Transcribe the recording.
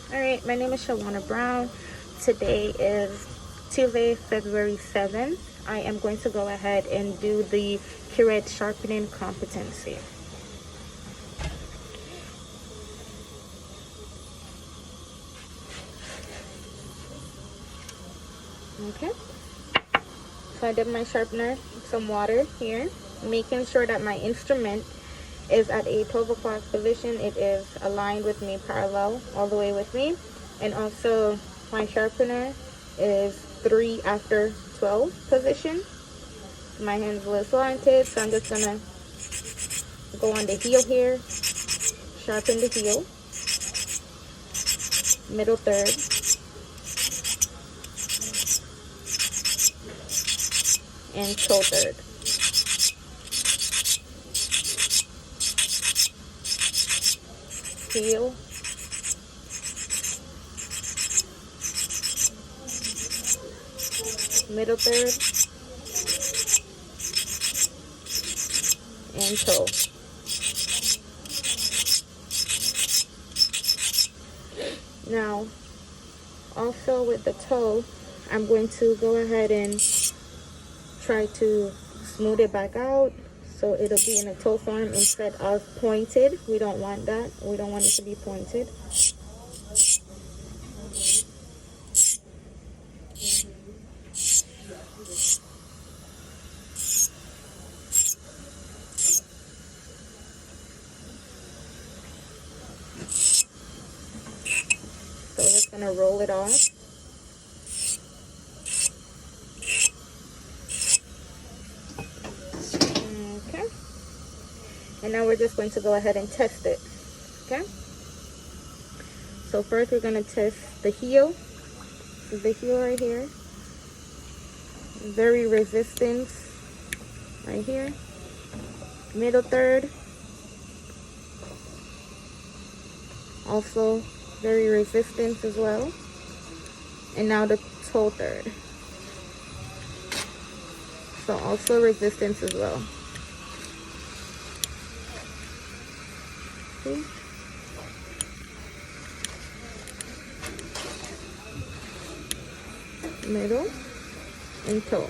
Alright, my name is Shawana Brown. Today is Tuesday, February 7th. I am going to go ahead and do the Curet Sharpening Competency. Okay, so I did my sharpener, some water here, making sure that my instrument is at a 12 o'clock position. It is aligned with me, parallel all the way with me, and also my sharpener is 3 after 12 position. My hand's a little slanted, so I'm just gonna go on the heel here, sharpen the heel, middle third, and toe third. Heel, middle third, and toe. Now, also with the toe, I'm going to go ahead and try to smooth it back out so it'll be in a toe form instead of pointed. We don't want that. We don't want it to be pointed. So we're just gonna roll it off. Okay. And now we're just going to go ahead and test it. Okay. So first we're gonna test the heel. The heel right here. Very resistance right here. Middle third. Also very resistance as well. And now the toe third. So also resistance as well. See? Middle and toe.